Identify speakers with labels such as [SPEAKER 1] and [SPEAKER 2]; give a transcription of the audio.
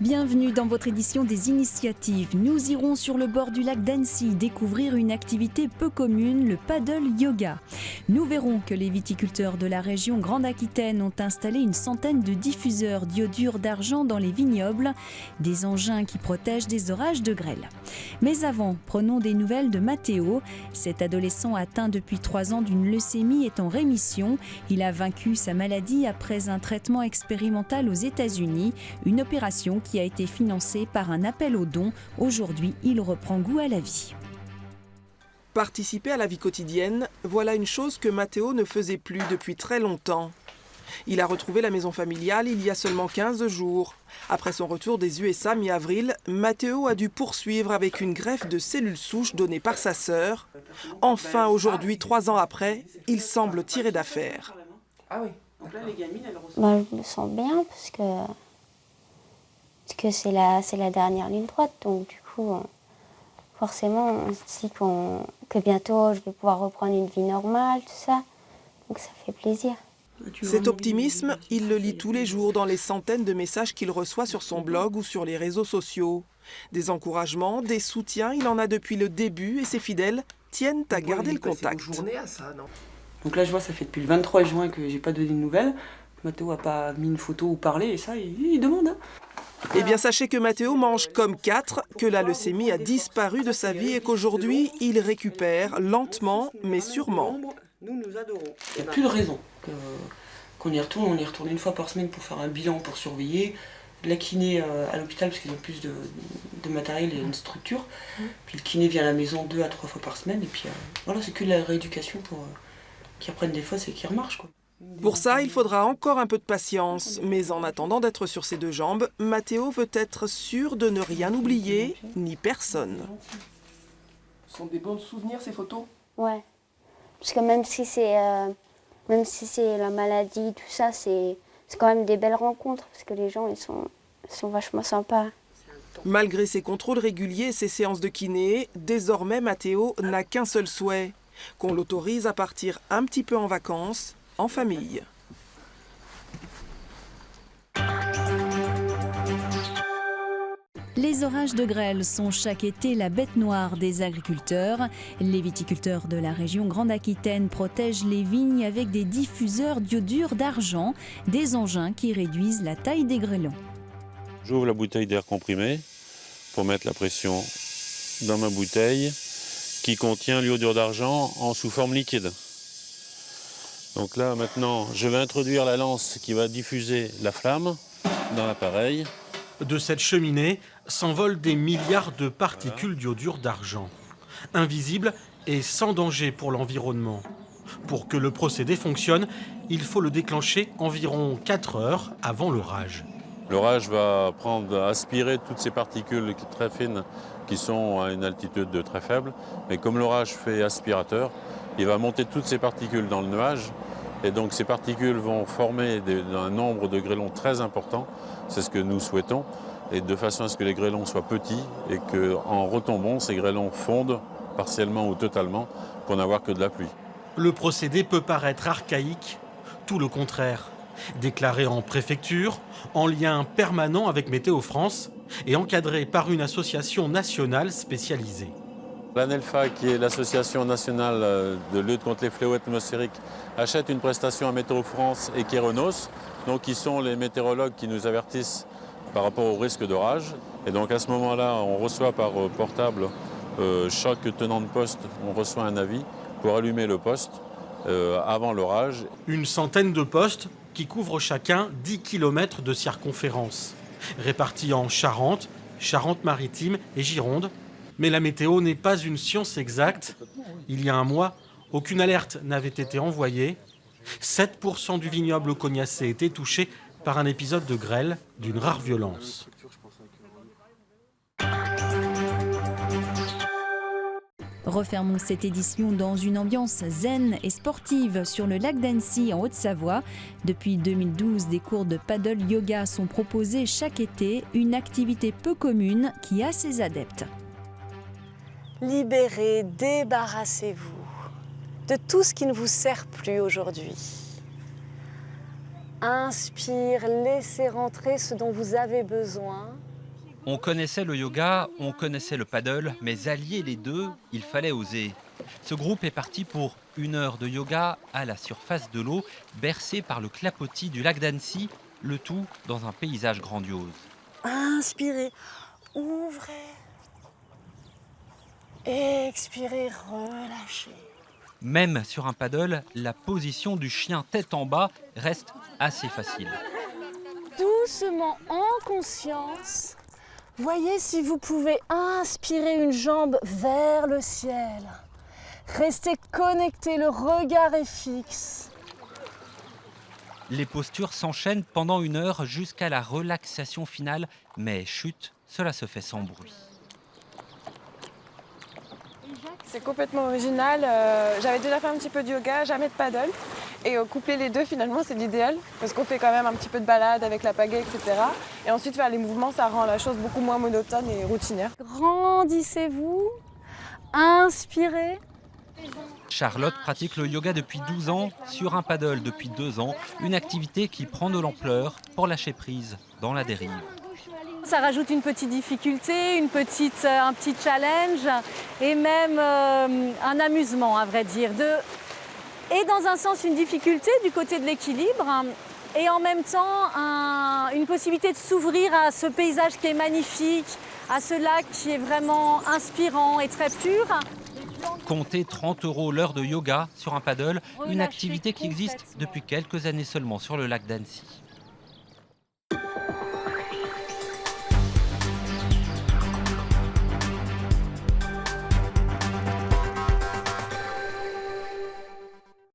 [SPEAKER 1] Bienvenue dans votre édition des initiatives. Nous irons sur le bord du lac d'Annecy découvrir une activité peu commune, le paddle yoga. Nous verrons que les viticulteurs de la région Grande Aquitaine ont installé une centaine de diffuseurs d'iodure d'argent dans les vignobles, des engins qui protègent des orages de grêle. Mais avant, prenons des nouvelles de Matteo. Cet adolescent atteint depuis 3 ans d'une leucémie est en rémission. Il a vaincu sa maladie après un traitement expérimental aux États-Unis, une opération qui a été financé par un appel aux dons. Aujourd'hui, il reprend goût à la vie.
[SPEAKER 2] Participer à la vie quotidienne, voilà une chose que Matteo ne faisait plus depuis très longtemps. Il a retrouvé la maison familiale il y a seulement 15 jours. Après son retour des USA mi-avril, Matteo a dû poursuivre avec une greffe de cellules souches donnée par sa sœur. Enfin, aujourd'hui, 3 ans après, il semble tirer d'affaire.
[SPEAKER 3] Ah oui, donc là les gamines, elles ressentent...
[SPEAKER 4] Je me sens bien parce que c'est la dernière ligne droite, donc du coup, forcément, on se dit que bientôt je vais pouvoir reprendre une vie normale, tout ça, donc ça fait plaisir.
[SPEAKER 2] Cet optimisme, il le lit tous les jours dans les centaines de messages qu'il reçoit sur son blog ou sur les réseaux sociaux. Des encouragements, des soutiens, il en a depuis le début et ses fidèles tiennent à garder le contact.
[SPEAKER 3] Donc là je vois ça fait depuis le 23 juin que j'ai pas donné de nouvelles. Matteo a pas mis une photo ou parlé et ça il demande.
[SPEAKER 2] Eh bien sachez que Matteo mange comme 4, que la leucémie a disparu de sa vie et qu'aujourd'hui il récupère lentement mais sûrement.
[SPEAKER 3] Nous adorons. Il n'y a plus de raison qu'on y retourne. On y retourne une fois par semaine pour faire un bilan, pour surveiller. La kiné à l'hôpital parce qu'ils ont plus de matériel et une structure. Puis le kiné vient à la maison 2 à 3 fois par semaine. Et puis voilà, c'est que de la rééducation pour qu'ils reprennent des fosses et qu'ils remarchent, quoi.
[SPEAKER 2] Pour ça, il faudra encore un peu de patience. Mais en attendant d'être sur ses 2 jambes, Matteo veut être sûr de ne rien oublier, ni personne.
[SPEAKER 5] Ce sont des bons souvenirs, ces photos ?
[SPEAKER 4] Ouais, parce que même si c'est la maladie, tout ça, c'est quand même des belles rencontres, parce que les gens, ils sont vachement sympas.
[SPEAKER 2] Malgré ses contrôles réguliers et ses séances de kiné, désormais Matteo n'a qu'un seul souhait, qu'on l'autorise à partir un petit peu en vacances, en famille.
[SPEAKER 1] Les orages de grêle sont chaque été la bête noire des agriculteurs. Les viticulteurs de la région Grande Aquitaine protègent les vignes avec des diffuseurs d'iodure d'argent, des engins qui réduisent la taille des grêlons.
[SPEAKER 6] J'ouvre la bouteille d'air comprimé pour mettre la pression dans ma bouteille qui contient l'iodure d'argent en sous forme liquide. Donc là maintenant je vais introduire la lance qui va diffuser la flamme dans l'appareil.
[SPEAKER 7] De cette cheminée s'envolent des milliards de particules d'iodure d'argent, invisibles et sans danger pour l'environnement. Pour que le procédé fonctionne, il faut le déclencher environ 4 heures avant l'orage.
[SPEAKER 6] L'orage va aspirer toutes ces particules très fines qui sont à une altitude très faible. Mais comme l'orage fait aspirateur, il va monter toutes ces particules dans le nuage. Et donc ces particules vont former un nombre de grêlons très important. C'est ce que nous souhaitons. Et de façon à ce que les grêlons soient petits et qu'en retombant, ces grêlons fondent partiellement ou totalement pour n'avoir que de la pluie.
[SPEAKER 7] Le procédé peut paraître archaïque, tout le contraire. Déclaré en préfecture, en lien permanent avec Météo France et encadré par une association nationale spécialisée.
[SPEAKER 6] L'ANELFA, qui est l'association nationale de lutte contre les fléaux atmosphériques, achète une prestation à Météo France et Kéronos, donc qui sont les météorologues qui nous avertissent par rapport au risque d'orage. Et donc à ce moment-là, on reçoit par portable, chaque tenant de poste, on reçoit un avis pour allumer le poste avant l'orage.
[SPEAKER 7] Une centaine de postes qui couvrent chacun 10 km de circonférence, répartis en Charente, Charente-Maritime et Gironde. Mais la météo n'est pas une science exacte. Il y a un mois, aucune alerte n'avait été envoyée. 7% du vignoble cognacé était touché par un épisode de grêle d'une rare violence.
[SPEAKER 1] Refermons cette édition dans une ambiance zen et sportive sur le lac d'Annecy en Haute-Savoie. Depuis 2012, des cours de paddle yoga sont proposés chaque été, une activité peu commune qui a ses adeptes.
[SPEAKER 8] Libérez, débarrassez-vous de tout ce qui ne vous sert plus aujourd'hui. Inspire, laissez rentrer ce dont vous avez besoin
[SPEAKER 9] On connaissait le yoga, on connaissait le paddle, mais allier les deux, il fallait oser. Ce groupe est parti pour 1 heure de yoga à la surface de l'eau, bercé par le clapotis du lac d'Annecy, le tout dans un paysage grandiose.
[SPEAKER 8] Inspirez, ouvrez. Expirez, relâchez.
[SPEAKER 9] Même sur un paddle, la position du chien tête en bas reste assez facile.
[SPEAKER 8] Doucement, en conscience, voyez si vous pouvez inspirer une jambe vers le ciel. Restez connecté, le regard est fixe.
[SPEAKER 9] Les postures s'enchaînent pendant 1 heure jusqu'à la relaxation finale, mais chut, cela se fait sans bruit.
[SPEAKER 10] C'est complètement original. J'avais déjà fait un petit peu de yoga, jamais de paddle. Et coupler les deux, finalement, c'est l'idéal. Parce qu'on fait quand même un petit peu de balade avec la pagaie, etc. Et ensuite, faire les mouvements, ça rend la chose beaucoup moins monotone et routinière.
[SPEAKER 8] Grandissez-vous, inspirez.
[SPEAKER 9] Charlotte pratique le yoga depuis 12 ans, sur un paddle depuis 2 ans. Une activité qui prend de l'ampleur pour lâcher prise dans la dérive.
[SPEAKER 8] Ça rajoute une petite difficulté, un petit challenge et même un amusement, à vrai dire. Et dans un sens, une difficulté du côté de l'équilibre et en même temps, une possibilité de s'ouvrir à ce paysage qui est magnifique, à ce lac qui est vraiment inspirant et très pur.
[SPEAKER 9] Comptez 30 € l'heure de yoga sur un paddle, une activité qui existe depuis quelques années seulement sur le lac d'Annecy.